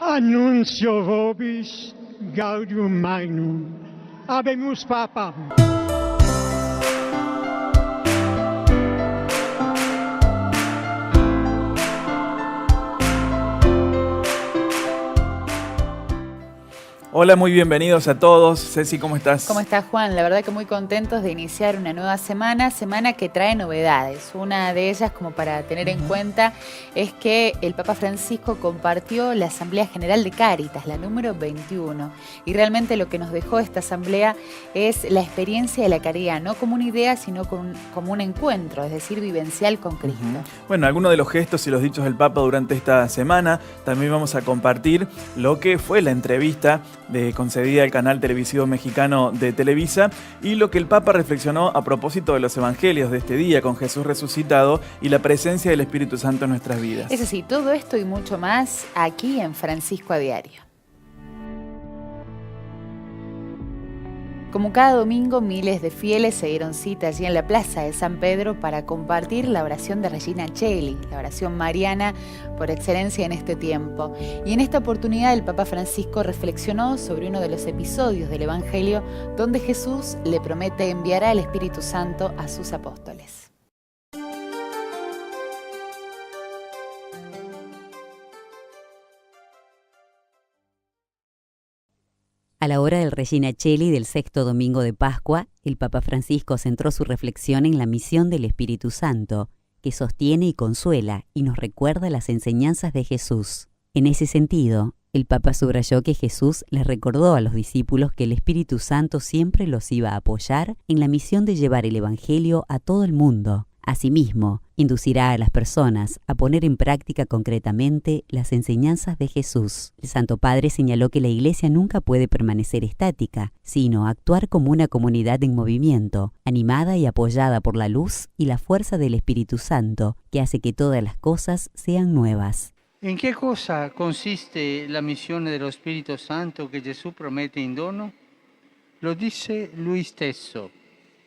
Annuncio vobis gaudium magnum. Habemus Papa. Hola, muy bienvenidos a todos. Ceci, ¿cómo estás? ¿Cómo estás, Juan? La verdad que muy contentos de iniciar una nueva semana que trae novedades. Una de ellas, como para tener en cuenta, es que el Papa Francisco compartió la Asamblea General de Cáritas, la número 21. Y realmente lo que nos dejó esta asamblea es la experiencia de la caridad, no como una idea, sino como un encuentro, es decir, vivencial con Cristo. Bueno, algunos de los gestos y los dichos del Papa durante esta semana. También vamos a compartir lo que fue la entrevista concedida al canal televisivo mexicano de Televisa y lo que el Papa reflexionó a propósito de los evangelios de este día con Jesús resucitado y la presencia del Espíritu Santo en nuestras vidas. Es así, todo esto y mucho más aquí en Francisco a Diario. Como cada domingo, miles de fieles se dieron cita allí en la Plaza de San Pedro para compartir la oración de Regina Coeli, la oración mariana por excelencia en este tiempo. Y en esta oportunidad el Papa Francisco reflexionó sobre uno de los episodios del Evangelio donde Jesús le promete enviar al Espíritu Santo a sus apóstoles. A la hora del Regina Coeli del sexto domingo de Pascua, el Papa Francisco centró su reflexión en la misión del Espíritu Santo, que sostiene y consuela y nos recuerda las enseñanzas de Jesús. En ese sentido, el Papa subrayó que Jesús les recordó a los discípulos que el Espíritu Santo siempre los iba a apoyar en la misión de llevar el Evangelio a todo el mundo. Asimismo, inducirá a las personas a poner en práctica concretamente las enseñanzas de Jesús. El Santo Padre señaló que la Iglesia nunca puede permanecer estática, sino actuar como una comunidad en movimiento, animada y apoyada por la luz y la fuerza del Espíritu Santo, que hace que todas las cosas sean nuevas. In che cosa consiste la missione dello Spirito Santo che Gesù promette in dono? Lo disse Lui stesso.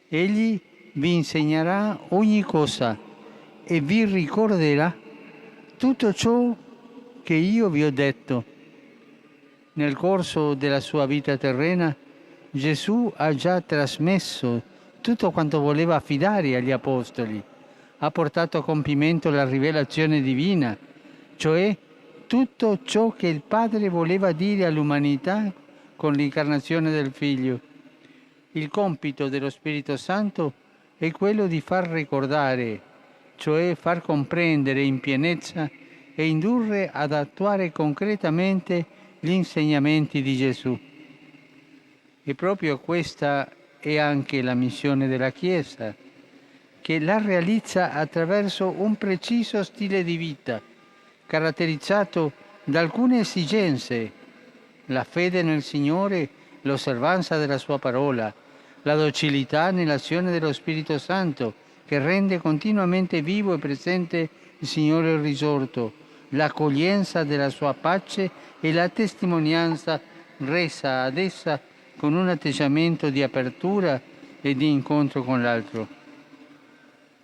Egli vi insegnerà ogni cosa e vi ricorderà tutto ciò che io vi ho detto. Nel corso della sua vita terrena, Gesù ha già trasmesso tutto quanto voleva affidare agli apostoli. Ha portato a compimento la rivelazione divina, cioè tutto ciò che il Padre voleva dire all'umanità con l'incarnazione del Figlio. Il compito dello Spirito Santo è quello di far ricordare, cioè far comprendere in pienezza e indurre ad attuare concretamente gli insegnamenti di Gesù. E proprio questa è anche la missione della Chiesa, che la realizza attraverso un preciso stile di vita, caratterizzato da alcune esigenze: la fede nel Signore, l'osservanza della sua parola, la docilità nell'azione dello Spirito Santo, che rende continuamente vivo e presente il Signore risorto, l'accoglienza della sua pace e la testimonianza resa ad essa con un atteggiamento di apertura e di incontro con l'altro.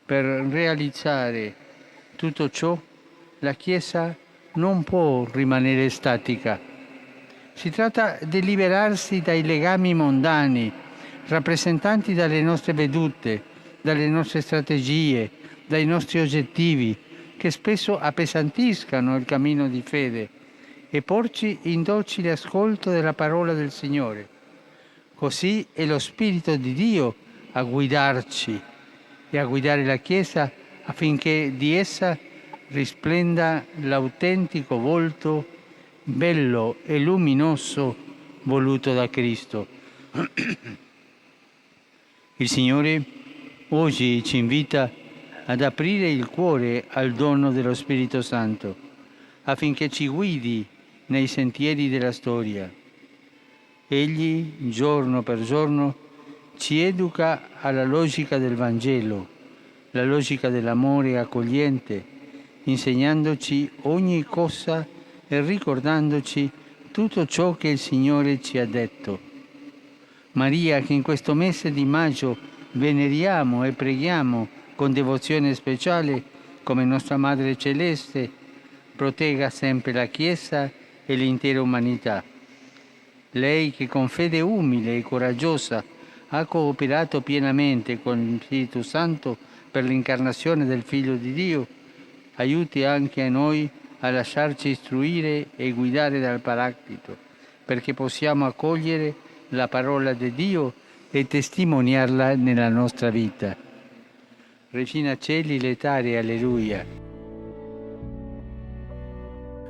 Per realizzare tutto ciò, la Chiesa non può rimanere statica. Si tratta di liberarsi dai legami mondani, rappresentanti dalle nostre vedute, dalle nostre strategie, dai nostri oggettivi, che spesso appesantiscano il cammino di fede, e porci in docile ascolto della parola del Signore. Così è lo Spirito di Dio a guidarci e a guidare la Chiesa affinché di essa risplenda l'autentico volto bello e luminoso voluto da Cristo. Il Signore oggi ci invita ad aprire il cuore al dono dello Spirito Santo, affinché ci guidi nei sentieri della storia. Egli, giorno per giorno, ci educa alla logica del Vangelo, la logica dell'amore accogliente, insegnandoci ogni cosa e ricordandoci tutto ciò che il Signore ci ha detto. Maria, che in questo mese di maggio veneriamo e preghiamo con devozione speciale come nostra Madre Celeste, protegga sempre la Chiesa e l'intera umanità. Lei che con fede umile e coraggiosa ha cooperato pienamente con il Spirito Santo per l'incarnazione del Figlio di Dio, aiuti anche a noi a lasciarci istruire e guidare dal Paraclito, perché possiamo accogliere la parola di Dio e testimoniarla nella nostra vita. Regina Coeli, letare, alleluia.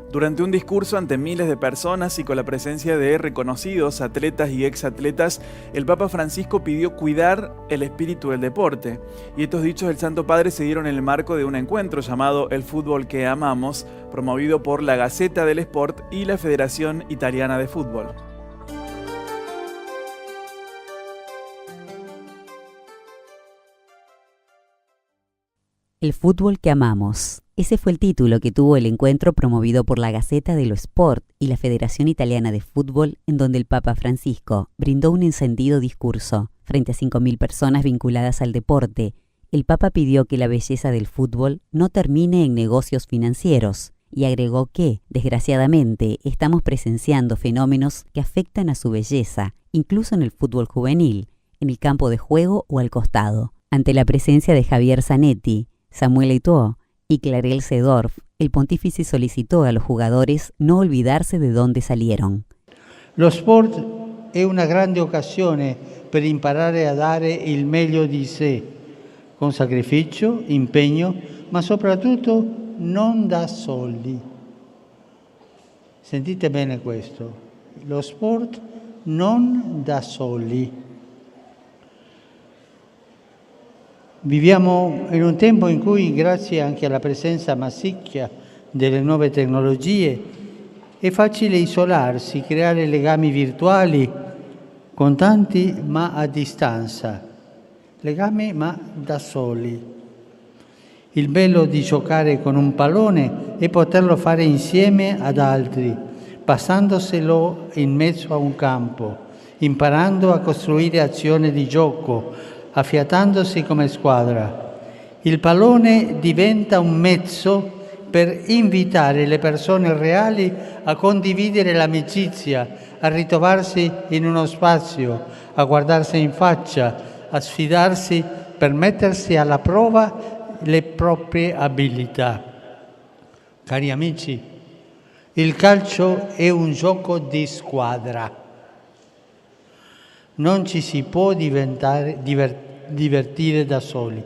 Durante un discurso ante miles de personas y con la presencia de reconocidos atletas y exatletas, el Papa Francisco pidió cuidar el espíritu del deporte. Y estos dichos del Santo Padre se dieron en el marco de un encuentro llamado El Fútbol que Amamos, promovido por la Gazzetta dello Sport y la Federación Italiana de Fútbol. El fútbol que amamos. Ese fue el título que tuvo el encuentro promovido por la Gazzetta dello Sport y la Federación Italiana de Fútbol, en donde el Papa Francisco brindó un encendido discurso. Frente a 5.000 personas vinculadas al deporte, el Papa pidió que la belleza del fútbol no termine en negocios financieros y agregó que, desgraciadamente, estamos presenciando fenómenos que afectan a su belleza, incluso en el fútbol juvenil, en el campo de juego o al costado. Ante la presencia de Javier Zanetti, Samuel Eto'o y Clarel Seedorf, el pontífice solicitó a los jugadores no olvidarse de dónde salieron. Lo sport è una grande occasione per imparare a dare il meglio di sé, con sacrificio, impegno, ma soprattutto non da soli. Sentite bene questo, lo sport non da soli. Viviamo in un tempo in cui, grazie anche alla presenza massiccia delle nuove tecnologie, è facile isolarsi, creare legami virtuali con tanti ma a distanza, legami ma da soli. Il bello di giocare con un pallone è poterlo fare insieme ad altri, passandoselo in mezzo a un campo, imparando a costruire azioni di gioco, affiatandosi come squadra. Il pallone diventa un mezzo per invitare le persone reali a condividere l'amicizia, a ritrovarsi in uno spazio, a guardarsi in faccia, a sfidarsi per mettersi alla prova le proprie abilità. Cari amici, il calcio è un gioco di squadra. Non ci si può divertire da soli.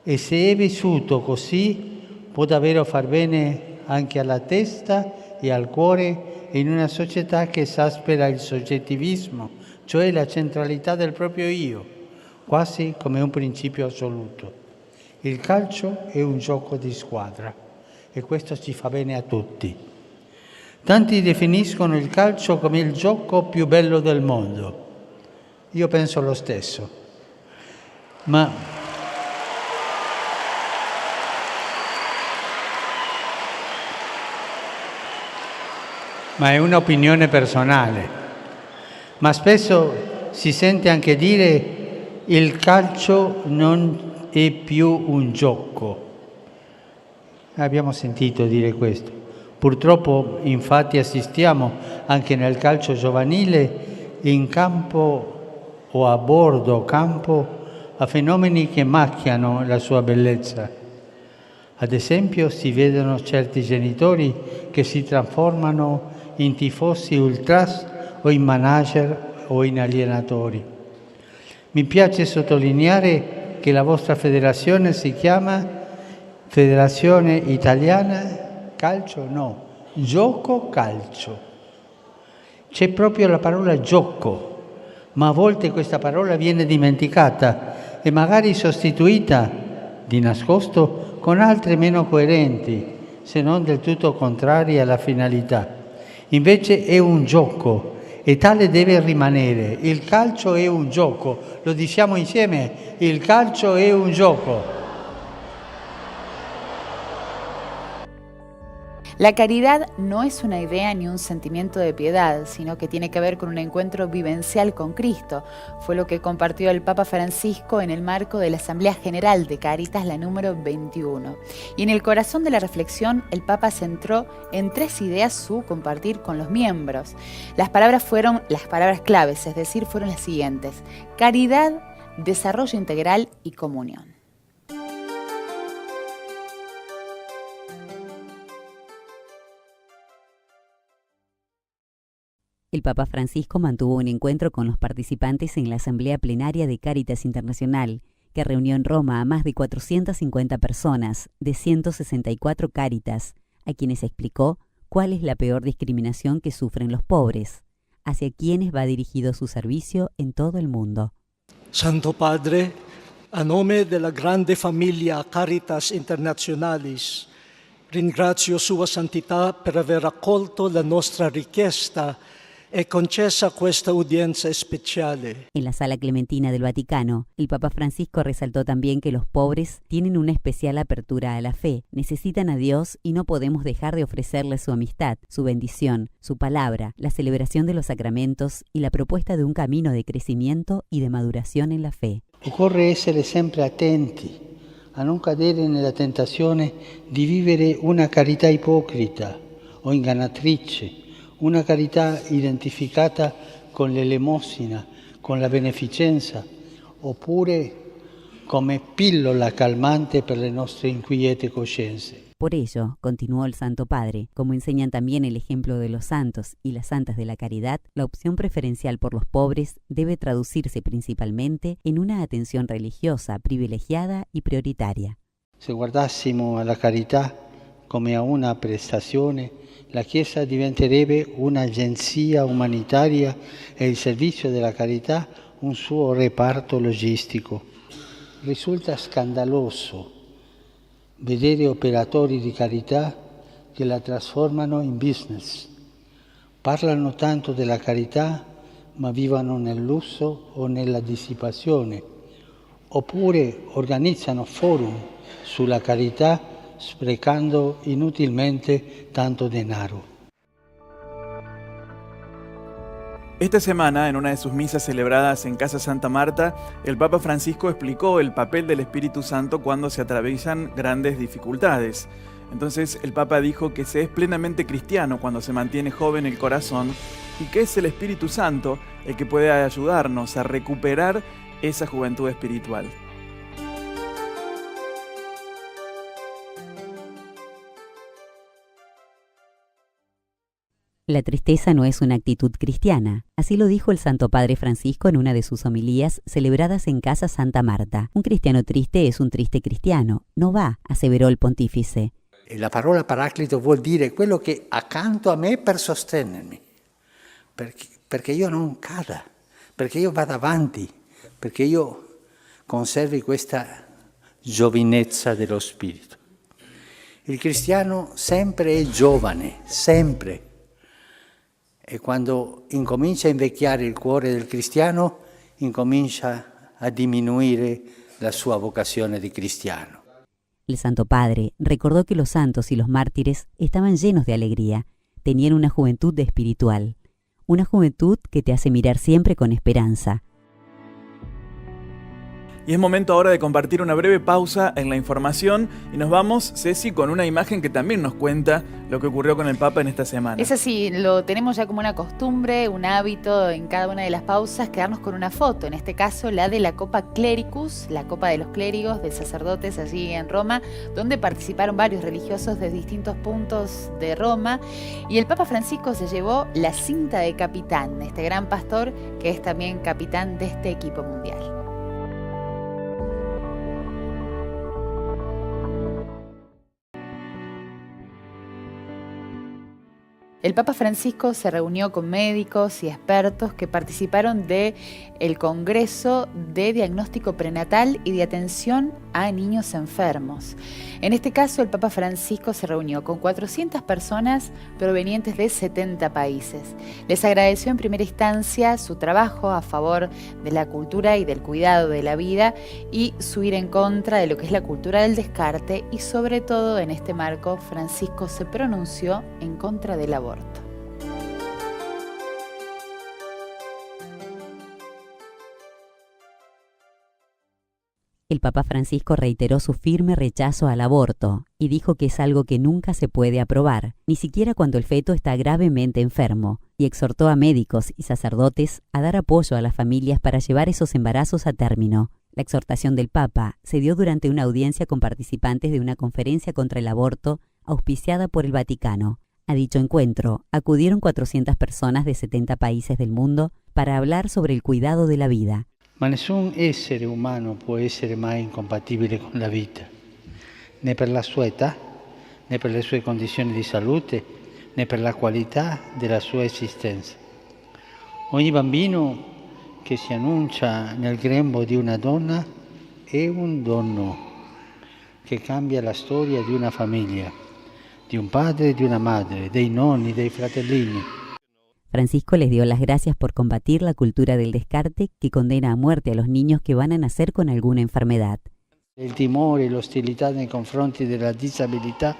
E se è vissuto così, può davvero far bene anche alla testa e al cuore in una società che esaspera il soggettivismo, cioè la centralità del proprio io, quasi come un principio assoluto. Il calcio è un gioco di squadra e questo ci fa bene a tutti. Tanti definiscono il calcio come il gioco più bello del mondo. Io penso lo stesso, ma è un'opinione personale. Ma spesso si sente anche dire il calcio non è più un gioco. Abbiamo sentito dire questo. Purtroppo, infatti, assistiamo anche nel calcio giovanile in campo o a bordo campo a fenomeni che macchiano la sua bellezza. Ad esempio, si vedono certi genitori che si trasformano in tifosi ultras o in manager o in allenatori. Mi piace sottolineare che la vostra federazione si chiama Federazione Italiana Calcio? No, Gioco Calcio. C'è proprio la parola gioco, ma a volte questa parola viene dimenticata e magari sostituita di nascosto con altre meno coerenti, se non del tutto contrarie alla finalità. Invece è un gioco e tale deve rimanere. Il calcio è un gioco, lo diciamo insieme, il calcio è un gioco. La caridad no es una idea ni un sentimiento de piedad, sino que tiene que ver con un encuentro vivencial con Cristo. Fue lo que compartió el Papa Francisco en el marco de la Asamblea General de Cáritas, la número 21. Y en el corazón de la reflexión, el Papa centró en 3 ideas su compartir con los miembros. Las palabras claves, es decir, fueron las siguientes: caridad, desarrollo integral y comunión. El Papa Francisco mantuvo un encuentro con los participantes en la Asamblea Plenaria de Cáritas Internacional, que reunió en Roma a más de 450 personas de 164 cáritas, a quienes explicó cuál es la peor discriminación que sufren los pobres, hacia quienes va dirigido su servicio en todo el mundo. Santo Padre, a nome della grande famiglia Caritas Internationalis, ringrazio Sua Santità per aver accolto la nostra richiesta e concessa questa udienza speciale. En la Sala Clementina del Vaticano, el Papa Francisco resaltó también que los pobres tienen una especial apertura a la fe, necesitan a Dios y no podemos dejar de ofrecerles su amistad, su bendición, su palabra, la celebración de los sacramentos y la propuesta de un camino de crecimiento y de maduración en la fe. Occorre essere sempre attenti a non cadere nella tentazione di vivere una carità ipocrita o ingannatrice, una carità identificata con l'elemosina, con la beneficenza, oppure come pillola calmante per le nostre inquiete coscienze. Por ello, continuó el Santo Padre, como enseñan también el ejemplo de los santos y las santas de la caridad, la opción preferencial por los pobres debe traducirse principalmente en una atención religiosa privilegiada y prioritaria. Se guardassimo alla carità come a una prestazione, la Chiesa diventerebbe un'agenzia umanitaria e il servizio della carità un suo reparto logistico. Risulta scandaloso vedere operatori di carità che la trasformano in business. Parlano tanto della carità, ma vivono nel lusso o nella dissipazione, oppure organizzano forum sulla carità sprecando inutilmente tanto denaro. Esta semana, en una de sus misas celebradas en Casa Santa Marta, el Papa Francisco explicó el papel del Espíritu Santo cuando se atraviesan grandes dificultades. Entonces el Papa dijo que se es plenamente cristiano cuando se mantiene joven el corazón y que es el Espíritu Santo el que puede ayudarnos a recuperar esa juventud espiritual. La tristeza no es una actitud cristiana, así lo dijo el Santo Padre Francisco en una de sus homilías celebradas en Casa Santa Marta. Un cristiano triste es un triste cristiano, no va, aseveró el pontífice. La parola paraclito vuol dire quello che accanto a me per sostenermi, perché io non cada, perché io vada avanti, perché io conservi questa giovinezza dello spirito. Il cristiano sempre è giovane, sempre. E quando incomincia a invecchiare il cuore del cristiano, incomincia a diminuire la sua vocazione di cristiano. El Santo Padre recordó que los santos y los mártires estaban llenos de alegría, tenían una juventud espiritual, una juventud que te hace mirar siempre con esperanza. Y es momento ahora de compartir una breve pausa en la información y nos vamos, Ceci, con una imagen que también nos cuenta lo que ocurrió con el Papa en esta semana. Es así, lo tenemos ya como una costumbre, un hábito en cada una de las pausas, quedarnos con una foto, en este caso la de la Copa Clericus, la Copa de los Clérigos, de sacerdotes allí en Roma, donde participaron varios religiosos de distintos puntos de Roma, y el Papa Francisco se llevó la cinta de capitán, este gran pastor que es también capitán de este equipo mundial. El Papa Francisco se reunió con médicos y expertos que participaron del Congreso de Diagnóstico Prenatal y de Atención a Niños Enfermos. En este caso, el Papa Francisco se reunió con 400 personas provenientes de 70 países. Les agradeció en primera instancia su trabajo a favor de la cultura y del cuidado de la vida y su ir en contra de lo que es la cultura del descarte, y sobre todo en este marco Francisco se pronunció en contra del aborto. El Papa Francisco reiteró su firme rechazo al aborto y dijo que es algo que nunca se puede aprobar, ni siquiera cuando el feto está gravemente enfermo, y exhortó a médicos y sacerdotes a dar apoyo a las familias para llevar esos embarazos a término. La exhortación del Papa se dio durante una audiencia con participantes de una conferencia contra el aborto auspiciada por el Vaticano. A dicho encuentro acudieron 400 personas de 70 países del mundo para hablar sobre el cuidado de la vida. Ma nessun essere umano può essere mai incompatibile con la vita, né per la sua età, né per le sue condizioni di salute, né per la qualità della sua esistenza. Ogni bambino che si annuncia nel grembo di una donna è un dono che cambia la storia di una famiglia, di un padre e di una madre, dei nonni, dei fratellini. Francisco les dio las gracias por combatir la cultura del descarte que condena a muerte a los niños que van a nacer con alguna enfermedad. Il timore e l'ostilità nei confronti della disabilità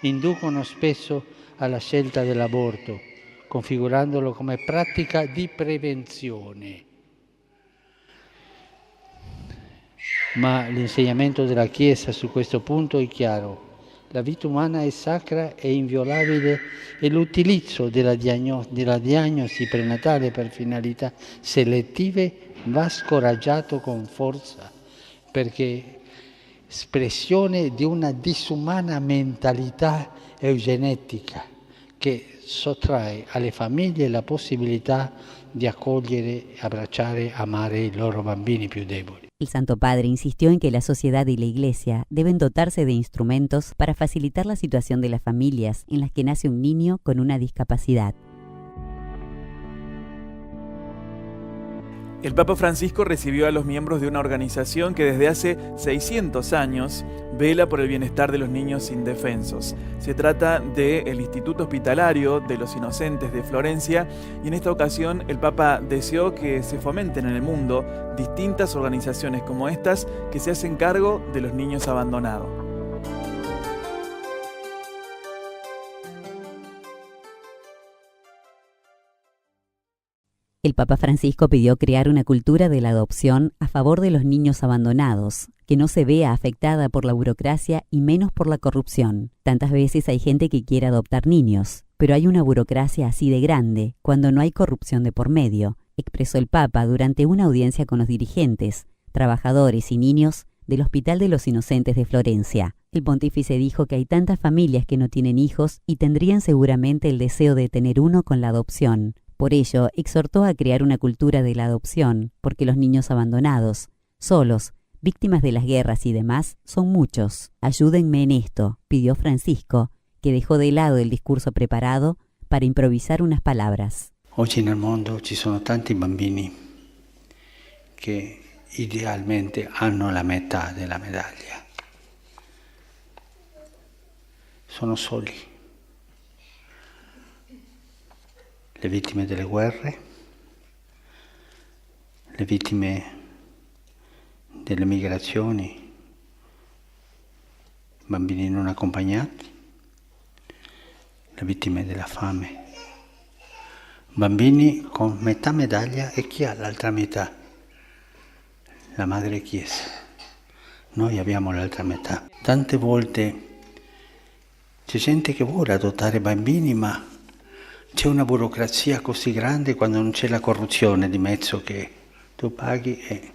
inducono spesso alla scelta dell'aborto, configurandolo come pratica di prevenzione. Ma l'insegnamento della Chiesa su questo punto è chiaro. La vita umana è sacra e inviolabile e l'utilizzo della diagnosi prenatale per finalità selettive va scoraggiato con forza, perché espressione di una disumana mentalità eugenetica che sottrae alle famiglie la possibilità di accogliere, abbracciare, amare i loro bambini più deboli. El Santo Padre insistió en que la sociedad y la Iglesia deben dotarse de instrumentos para facilitar la situación de las familias en las que nace un niño con una discapacidad. El Papa Francisco recibió a los miembros de una organización que desde hace 600 años vela por el bienestar de los niños indefensos. Se trata del Instituto Hospitalario de los Inocentes de Florencia, y en esta ocasión el Papa deseó que se fomenten en el mundo distintas organizaciones como estas que se hacen cargo de los niños abandonados. El Papa Francisco pidió crear una cultura de la adopción a favor de los niños abandonados, que no se vea afectada por la burocracia y menos por la corrupción. Tantas veces hay gente que quiere adoptar niños, pero hay una burocracia así de grande cuando no hay corrupción de por medio, expresó el Papa durante una audiencia con los dirigentes, trabajadores y niños del Hospital de los Inocentes de Florencia. El pontífice dijo que hay tantas familias que no tienen hijos y tendrían seguramente el deseo de tener uno con la adopción. Por ello, exhortó a crear una cultura de la adopción, porque los niños abandonados, solos, víctimas de las guerras y demás, son muchos. Ayúdenme en esto, pidió Francisco, que dejó de lado el discurso preparado para improvisar unas palabras. Oggi nel mondo ci sono tanti bambini che idealmente hanno la metà della medaglia. Sono soli. Le vittime delle guerre, le vittime delle migrazioni, bambini non accompagnati, le vittime della fame, bambini con metà medaglia e chi ha l'altra metà? La Madre Chiesa. Noi abbiamo l'altra metà. Tante volte c'è gente che vuole adottare bambini, ma c'è una burocrazia così grande quando non c'è la corruzione di mezzo che tu paghi e...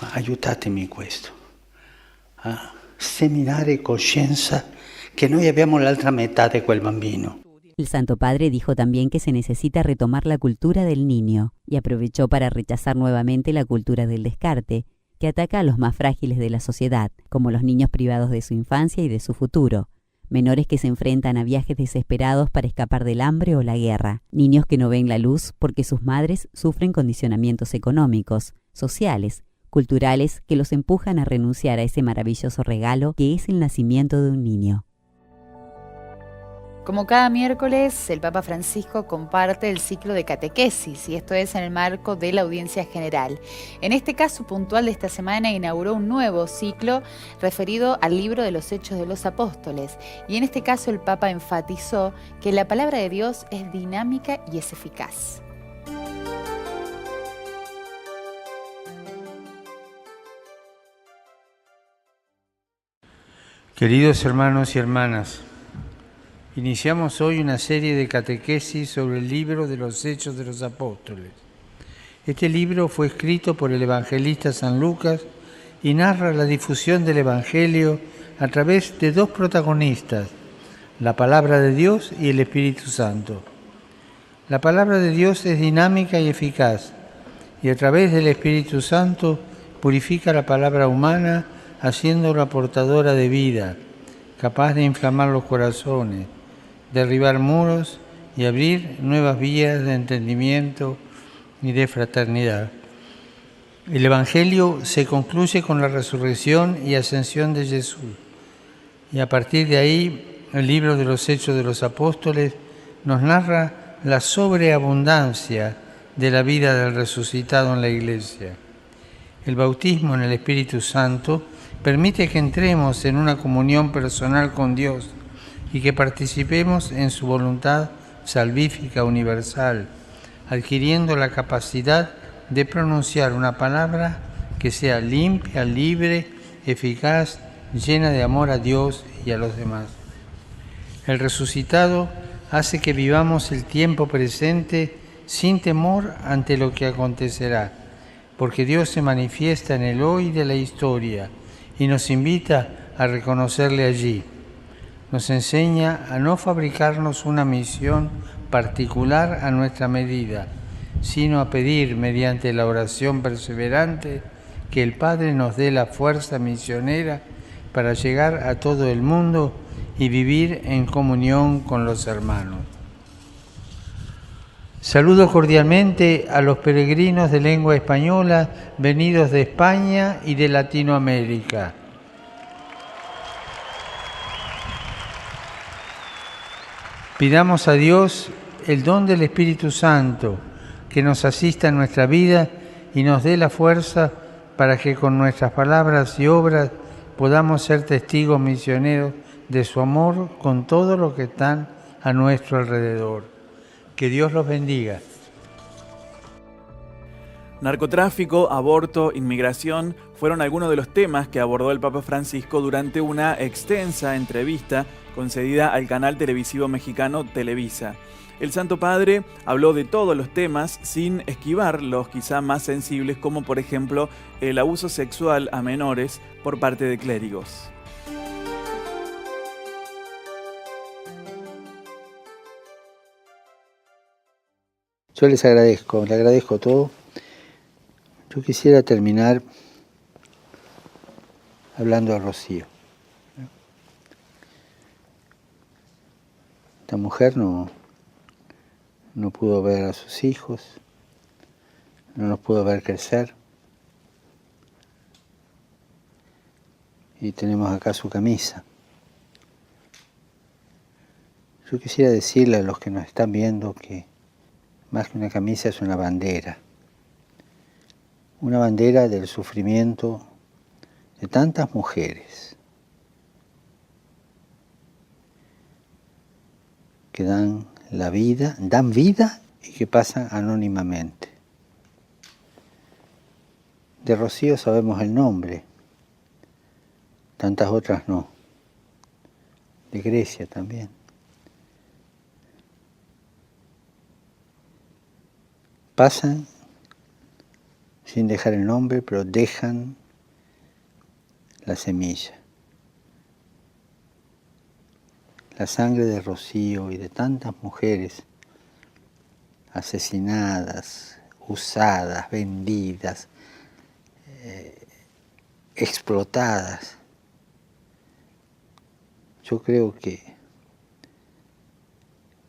Ma aiutatemi in questo, a seminare coscienza che noi abbiamo l'altra metà di quel bambino. El Santo Padre dijo también que se necesita retomar la cultura del niño y aprovechó para rechazar nuevamente la cultura del descarte, que ataca a los más frágiles de la sociedad, como los niños privados de su infancia y de su futuro, menores que se enfrentan a viajes desesperados para escapar del hambre o la guerra, niños que no ven la luz porque sus madres sufren condicionamientos económicos, sociales, culturales que los empujan a renunciar a ese maravilloso regalo que es el nacimiento de un niño. Como cada miércoles, el Papa Francisco comparte el ciclo de catequesis, y esto es en el marco de la audiencia general. En este caso puntual de esta semana inauguró un nuevo ciclo referido al libro de los Hechos de los Apóstoles, y en este caso el Papa enfatizó que la palabra de Dios es dinámica y es eficaz. Queridos hermanos y hermanas, iniciamos hoy una serie de catequesis sobre el libro de los Hechos de los Apóstoles. Este libro fue escrito por el evangelista San Lucas y narra la difusión del Evangelio a través de dos protagonistas, la palabra de Dios y el Espíritu Santo. La palabra de Dios es dinámica y eficaz, y a través del Espíritu Santo purifica la palabra humana, haciéndola portadora de vida, capaz de inflamar los corazones, derribar muros y abrir nuevas vías de entendimiento y de fraternidad. El Evangelio se concluye con la resurrección y ascensión de Jesús, y a partir de ahí el libro de los Hechos de los Apóstoles nos narra la sobreabundancia de la vida del resucitado en la Iglesia. El bautismo en el Espíritu Santo permite que entremos en una comunión personal con Dios y que participemos en su voluntad salvífica universal, adquiriendo la capacidad de pronunciar una palabra que sea limpia, libre, eficaz, llena de amor a Dios y a los demás. El resucitado hace que vivamos el tiempo presente sin temor ante lo que acontecerá, porque Dios se manifiesta en el hoy de la historia y nos invita a reconocerle allí. Nos enseña a no fabricarnos una misión particular a nuestra medida, sino a pedir mediante la oración perseverante que el Padre nos dé la fuerza misionera para llegar a todo el mundo y vivir en comunión con los hermanos. Saludo cordialmente a los peregrinos de lengua española venidos de España y de Latinoamérica. Pidamos a Dios el don del Espíritu Santo, que nos asista en nuestra vida y nos dé la fuerza para que con nuestras palabras y obras podamos ser testigos misioneros de su amor con todo lo que están a nuestro alrededor. Que Dios los bendiga. Narcotráfico, aborto, inmigración fueron algunos de los temas que abordó el Papa Francisco durante una extensa entrevista concedida al canal televisivo mexicano Televisa. El Santo Padre habló de todos los temas sin esquivar los quizá más sensibles, como por ejemplo el abuso sexual a menores por parte de clérigos. Yo les agradezco, le agradezco todo. Yo quisiera terminar hablando de Rocío. Esta mujer no pudo ver a sus hijos, no los pudo ver crecer. Y tenemos acá su camisa. Yo quisiera decirle a los que nos están viendo que más que una camisa es una bandera del sufrimiento de tantas mujeres que dan vida y que pasan anónimamente. De Rocío sabemos el nombre, tantas otras no. De Grecia también. Pasan sin dejar el nombre, pero dejan la semilla. La sangre de Rocío y de tantas mujeres asesinadas, usadas, vendidas, explotadas. yo creo que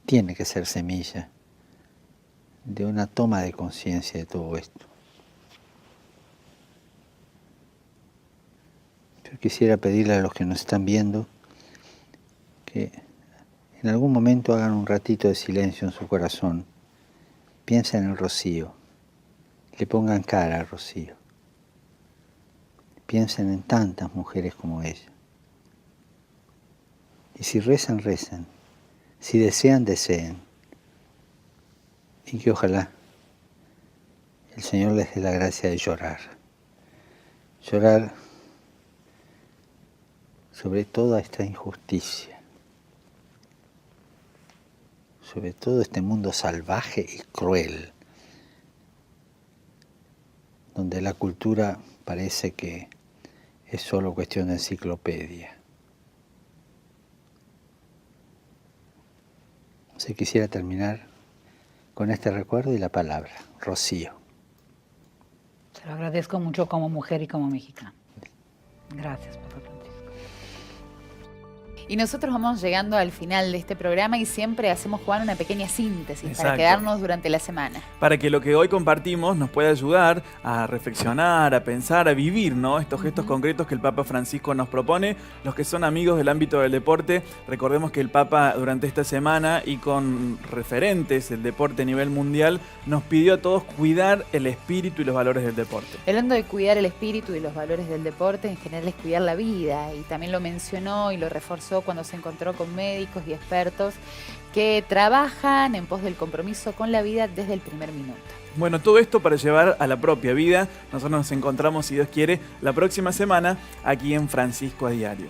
tiene que ser semilla de una toma de conciencia de todo esto. Yo quisiera pedirle a los que nos están viendo que en algún momento hagan un ratito de silencio en su corazón, piensen en el Rocío, le pongan cara al Rocío, piensen en tantas mujeres como ella. Y si rezan, recen, si desean, deseen, y que ojalá el Señor les dé la gracia de llorar. Llorar sobre toda esta injusticia, sobre todo este mundo salvaje y cruel, donde la cultura parece que es solo cuestión de enciclopedia. Se quisiera terminar con este recuerdo y la palabra, Rocío. Se lo agradezco mucho como mujer y como mexicana. Gracias, Papa Francisco. Y nosotros vamos llegando al final de este programa y siempre hacemos, Juan, una pequeña síntesis para Exacto. quedarnos durante la semana. Para que lo que hoy compartimos nos pueda ayudar a reflexionar, a pensar, a vivir, ¿no? Estos gestos concretos que el Papa Francisco nos propone. Los que son amigos del ámbito del deporte, recordemos que el Papa durante esta semana y con referentes del deporte a nivel mundial nos pidió a todos cuidar el espíritu y los valores del deporte. Hablando de cuidar el espíritu y los valores del deporte, en general es cuidar la vida, y también lo mencionó y lo reforzó cuando se encontró con médicos y expertos que trabajan en pos del compromiso con la vida desde el primer minuto. Bueno, todo esto para llevar a la propia vida. Nosotros nos encontramos, si Dios quiere, la próxima semana aquí en Francisco a Diario.